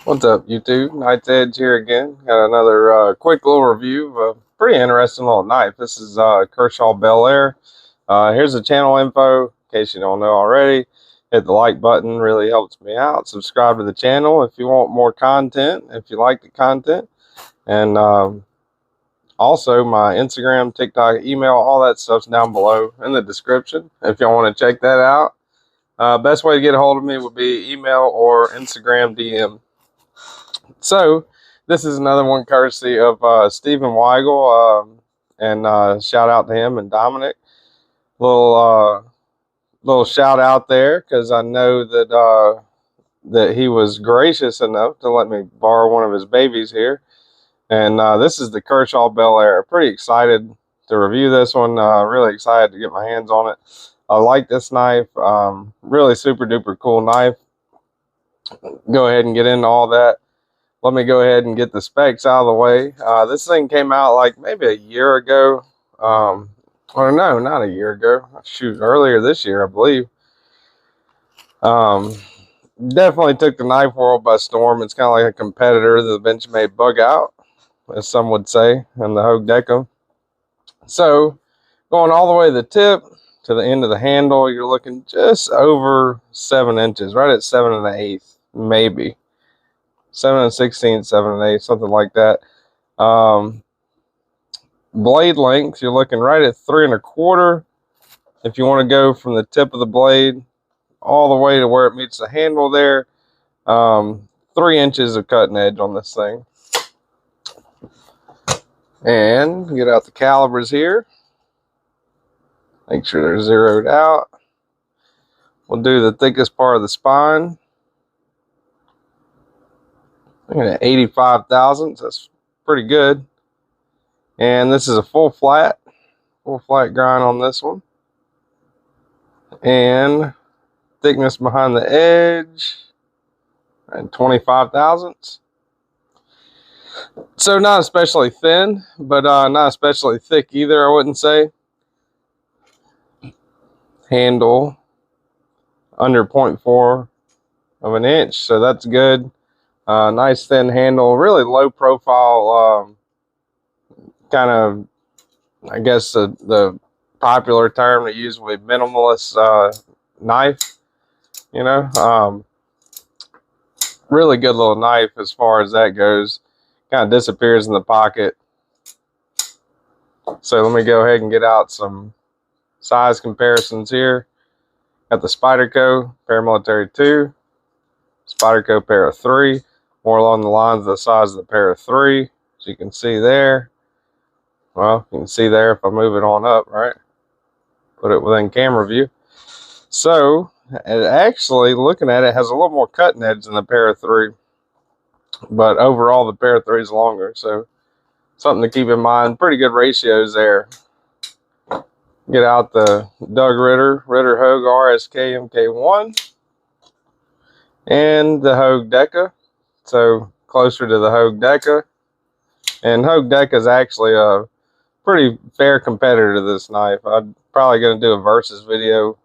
What's up, YouTube? Knight's Edge here again. Got another quick little review of a pretty interesting little knife. This is Kershaw Bel-Air. Here's the channel info, in case you don't know already. Hit the like button, really helps me out. Subscribe to the channel if you want more content, if you like the content. And also my Instagram, TikTok, email, all that stuff's down below in the description if y'all want to check that out. Best way to get a hold of me would be email or Instagram DM. So this is another one courtesy of Stephen Weigel, and shout out to him and Dominic. Little shout out there because I know that he was gracious enough to let me borrow one of his babies here. And this is the Kershaw Bel-Air. Pretty excited to review this one. Really excited to get my hands on it. I like this knife. Really super duper cool knife. Go ahead and get into all that. Let me go ahead and get the specs out of the way. This thing came out like maybe a year ago. Or no, not a year ago. Shoot, earlier this year, I believe. Definitely took the knife world by storm. It's kind of like a competitor that eventually made bug out, as some would say, in the Hogue Deca. So, going all the way to the tip to the end of the handle, you're looking just over 7 inches, right at 7 1/8, maybe. 7 1/16, 7 1/8, something like that. Blade length, you're looking right at 3 1/4. If you want to go from the tip of the blade all the way to where it meets the handle there, 3 inches of cutting edge on this thing. And get out the calibers here. Make sure they're zeroed out. We'll do the thickest part of the spine. I'm at 85 thousandths. That's pretty good. And this is a full flat grind on this one. And thickness behind the edge and 25 thousandths. So not especially thin, but not especially thick either, I wouldn't say. Handle under 0.4 of an inch, so that's good. Nice thin handle, really low profile, kind of, I guess the popular term to use with minimalist knife, you know. Really good little knife as far as that goes. Kind of disappears in the pocket. So let me go ahead and get out some size comparisons here. Got the Spyderco Paramilitary 2, Spyderco Para 3, more along the lines of the size of the Para 3, as you can see there. Well, you can see there if I move it on up, right? Put it within camera view. So, it actually, looking at it, has a little more cutting edge than the Para 3. But overall, the Para 3 is longer, so something to keep in mind. Pretty good ratios there. Get out the Doug Ritter Hogue RSK MK1 and the Hogue Deca. So closer to the Hogue Deca. And Hogue Deca is actually a pretty fair competitor to this knife. I'm probably going to do a versus video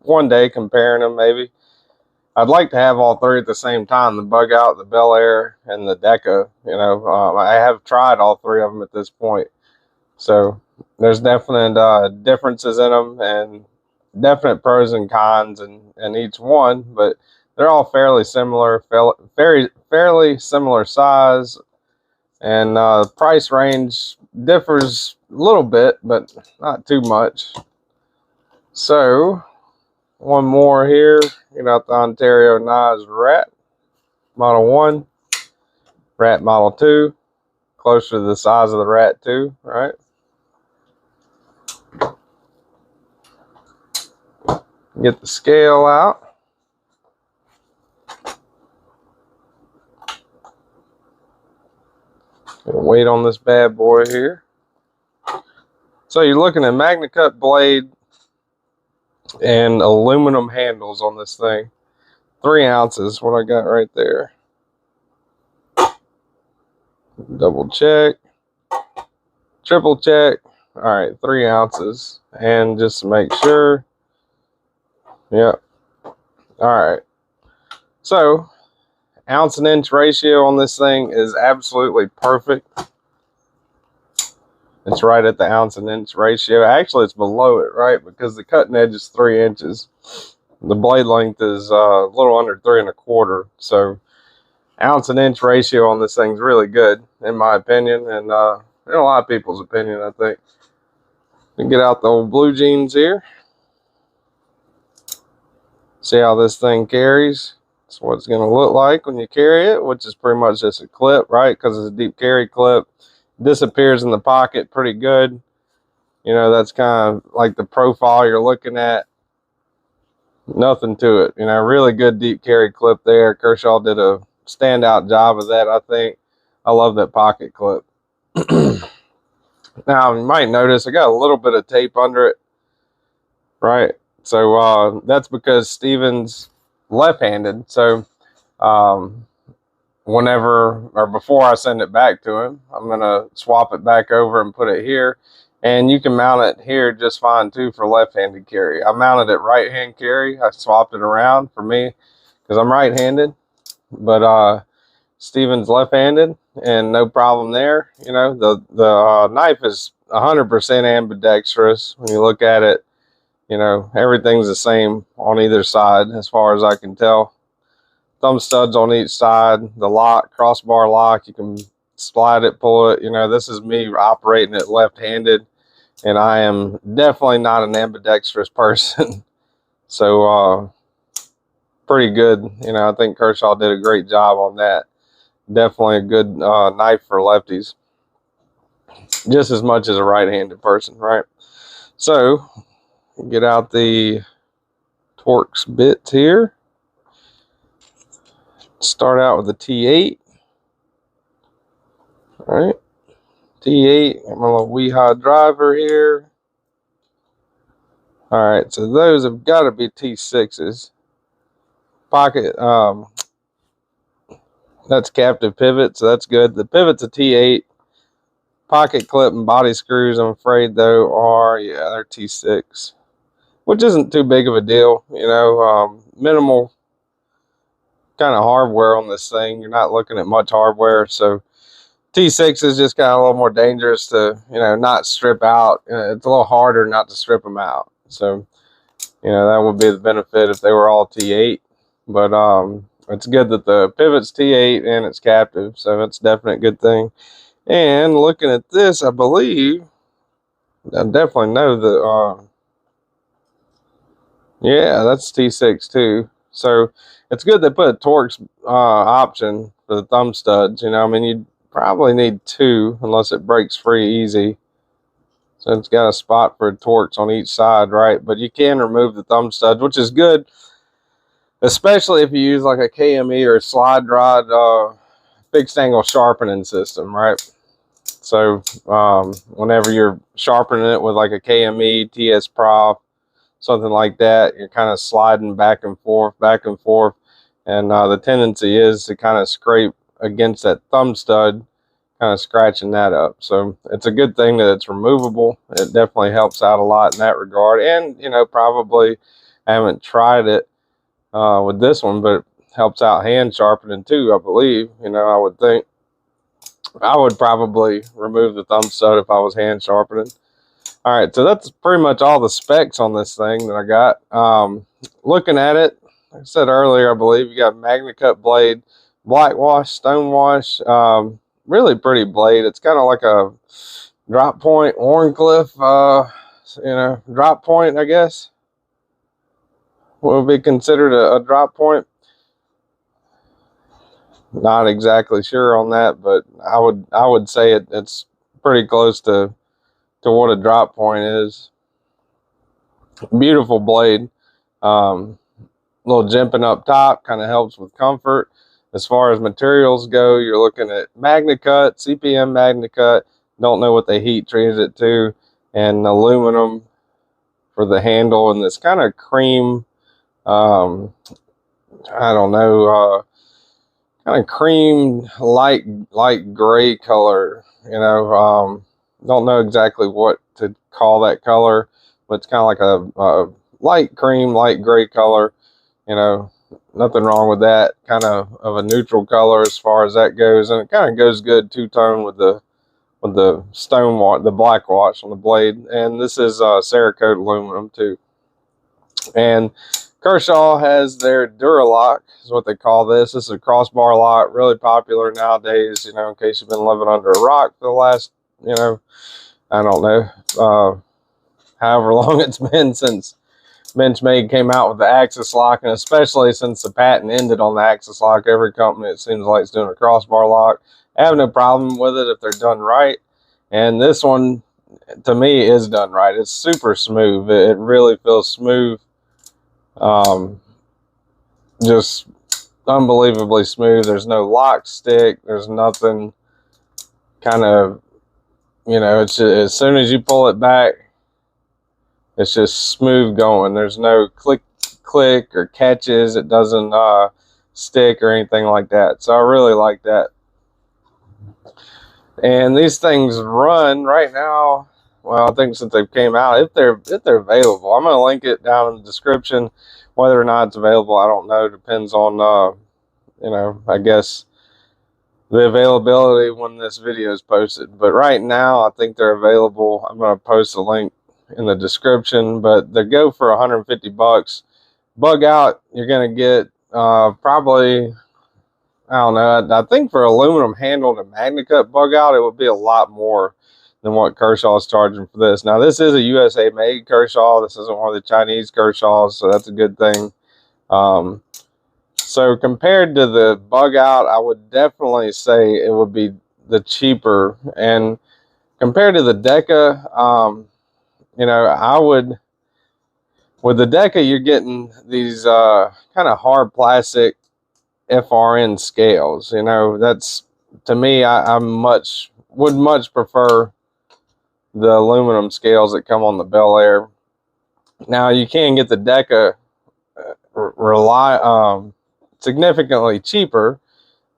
one day comparing them maybe. I'd like to have all three at the same time, the Bug Out, the Bel-Air, and the Deca. You know, I have tried all three of them at this point. So there's definite differences in them and definite pros and cons in each one, but they're all fairly similar, fairly similar size, and price range differs a little bit, but not too much. So one more here. Get out the Ontario Knives Rat Model 1, Rat Model 2, closer to the size of the Rat 2, right? Get the scale out. Weight on this bad boy here. So you're looking at Magna Cut blade and aluminum handles on this thing. 3 ounces, what I got right there. Double check. Triple check. All right, 3 ounces. And just to make sure. Yep. All right. So ounce and inch ratio on this thing is absolutely perfect. It's right at the ounce and inch ratio. Actually, it's below it, right? Because the cutting edge is 3 inches. The blade length is a little under 3 1/4. So ounce and inch ratio on this thing's really good, in my opinion, and in a lot of people's opinion, I think. We get out the old blue jeans here. See how this thing carries. That's what it's going to look like when you carry it, which is pretty much just a clip, right? Because it's a deep carry clip. Disappears in the pocket pretty good. You know, that's kind of like the profile you're looking at. Nothing to it. You know, really good deep carry clip there. Kershaw did a standout job of that, I think. I love that pocket clip. Now, you might notice I got a little bit of tape under it, right? So that's because Steven's left-handed. So whenever or before I send it back to him, I'm going to swap it back over and put it here. And you can mount it here just fine too for left-handed carry. I mounted it right-hand carry. I swapped it around for me because I'm right-handed. But Steven's left-handed and no problem there. You know, the knife is 100% ambidextrous. When you look at it, you know, everything's the same on either side as far as I can tell. Thumb studs on each side, the lock, crossbar lock, you can slide it, pull it. You know, this is me operating it left-handed, and I am definitely not an ambidextrous person. So pretty good. You know, I think Kershaw did a great job on that. Definitely a good knife for lefties, just as much as a right-handed person, right? So get out the Torx bits here. Start out with the T8. All right, T8. I'm a little Weehaw driver here. All right, so those have got to be T6s. Pocket, that's captive pivot, so that's good. The pivot's a T8. Pocket clip and body screws, I'm afraid, though, are, yeah, they're T6, which isn't too big of a deal. You know, minimal kind of hardware on this thing. You're not looking at much hardware, so T6 is just kind of a little more dangerous to, you know, not strip out. It's a little harder not to strip them out. So, you know, that would be the benefit if they were all T8. But it's good that the pivot's T8 and it's captive, so that's definitely a good thing. And looking at this, I believe, I definitely know that, yeah, that's T6 too. So it's good they put a Torx option for the thumb studs. You know, I mean, you probably need 2 unless it breaks free easy. So it's got a spot for a Torx on each side, right? But you can remove the thumb studs, which is good, especially if you use like a KME or a slide rod fixed angle sharpening system, right? So whenever you're sharpening it with like a KME, TS Prof, something like that, you're kind of sliding back and forth, and the tendency is to kind of scrape against that thumb stud, kind of scratching that up. So it's a good thing that it's removable. It definitely helps out a lot in that regard. And, you know, probably I haven't tried it with this one, but it helps out hand sharpening too, I believe. You know, I would think I would probably remove the thumb stud if I was hand sharpening. All right, so that's pretty much all the specs on this thing that I got. Looking at it, like I said earlier, I believe you got MagnaCut blade, black wash, stone wash, really pretty blade. It's kind of like a drop point, Warncliffe, you know, drop point, I guess. What would be considered a drop point? Not exactly sure on that, but I would say it's pretty close to what a drop point is. Beautiful blade. Little jimping up top kind of helps with comfort. As far as materials go, you're looking at MagnaCut, CPM MagnaCut. Don't know what they heat treated it to, and aluminum for the handle, and this kind of cream, I don't know, kind of cream light gray color. You know, don't know exactly what to call that color, but it's kind of like a light cream, light gray color. You know, nothing wrong with that. Kind of a neutral color as far as that goes, and it kind of goes good two-tone with the stone wash, the black wash on the blade. And this is Cerakote aluminum too. And Kershaw has their Duralock, is what they call this. This is a crossbar lock, really popular nowadays, you know, in case you've been living under a rock for the last, you know, I don't know, however long it's been since Benchmade came out with the axis lock, and especially since the patent ended on the axis lock. Every company, it seems like, is doing a crossbar lock. I have no problem with it if they're done right. And this one, to me, is done right. It's super smooth. It really feels smooth. Just unbelievably smooth. There's no lock stick. There's nothing kind of, you know, it's just, as soon as you pull it back, it's just smooth going. There's no click or catches. It doesn't stick or anything like that. So I really like that. And these things run right now, well, I think since they came out, if they're available, I'm going to link it down in the description. Whether or not it's available, I don't know. Depends on, you know, I guess the availability when this video is posted. But right now, I think they're available. I'm going to post a link in the description, but they go for 150 bucks. Bug out, you're going to get probably, I don't know, I think for aluminum handled and MagnaCut bug out, it would be a lot more than what Kershaw is charging for this. Now, this is a USA made Kershaw. This isn't one of the Chinese Kershaws, so that's a good thing. So compared to the bug out, I would definitely say it would be the cheaper. And compared to the Deca, you know, I would, with the Deca, you're getting these kind of hard plastic FRN scales. You know, that's, to me, I would much prefer the aluminum scales that come on the Bel-Air. Now, you can get the Deca significantly cheaper,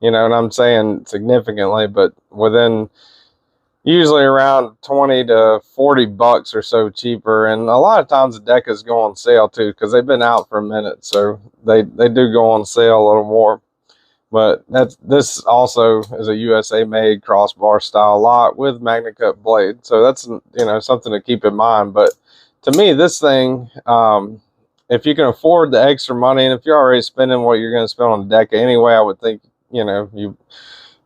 you know, and I'm saying significantly, but within usually around 20 to 40 bucks or so cheaper. And a lot of times the Decas go on sale too, because they've been out for a minute, so they do go on sale a little more. But this also is a USA made crossbar style lock with MagnaCut blade, so that's, you know, something to keep in mind. But to me, this thing, if you can afford the extra money, and if you're already spending what you're going to spend on the Deca anyway, I would think, you know, you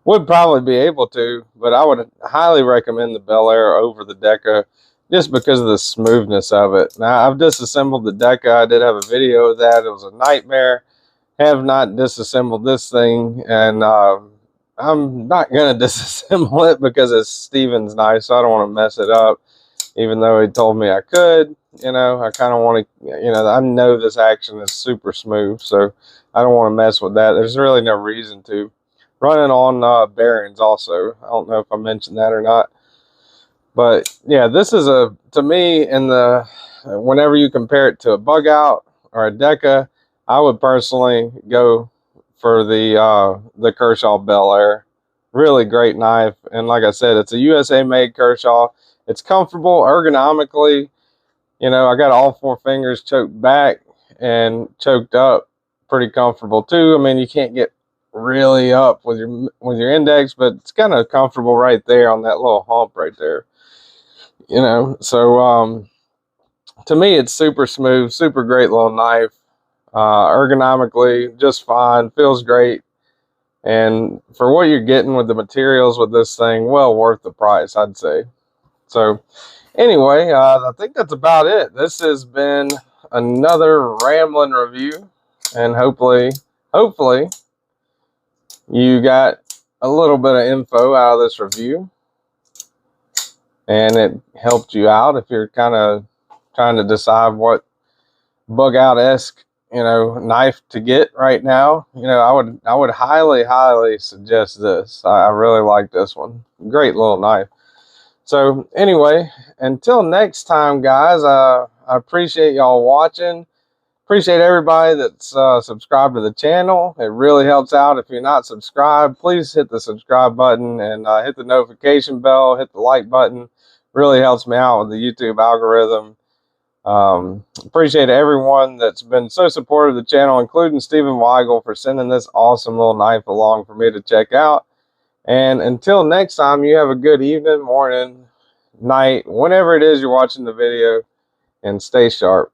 would probably be able to. But I would highly recommend the Bel-Air over the Deca, just because of the smoothness of it. Now, I've disassembled the Deca. I did have a video of that. It was a nightmare. Have not disassembled this thing, and I'm not going to disassemble it because it's Steven's knife, so I don't want to mess it up, even though he told me I could. You know, I kind of want to, you know, I know this action is super smooth, so I don't want to mess with that. There's really no reason to. Running on bearings also. I don't know if I mentioned that or not. But yeah, this is to me, whenever you compare it to a bug out or a Deca, I would personally go for the Kershaw Bel-Air. Really great knife. And like I said, it's a USA made Kershaw. It's comfortable ergonomically. You know, I got all 4 fingers choked back and choked up pretty comfortable too. I mean, you can't get really up with your index, but it's kind of comfortable right there on that little hump right there. You know, so to me, it's super smooth, super great little knife. Ergonomically just fine, feels great, and for what you're getting with the materials with this thing, well worth the price, I'd say. So anyway, I think that's about it. This has been another rambling review, and hopefully you got a little bit of info out of this review and it helped you out if you're kind of trying to decide what bug out-esque, you know, knife to get right now. You know, I would highly suggest this. I really like this one. Great little knife. So anyway, until next time, guys, I appreciate y'all watching. Appreciate everybody that's subscribed to the channel. It really helps out. If you're not subscribed, please hit the subscribe button and hit the notification bell, hit the like button. Really helps me out with the YouTube algorithm. Appreciate everyone that's been so supportive of the channel, including Stephen Weigel for sending this awesome little knife along for me to check out. And until next time, you have a good evening, morning, night, whenever it is you're watching the video, and stay sharp.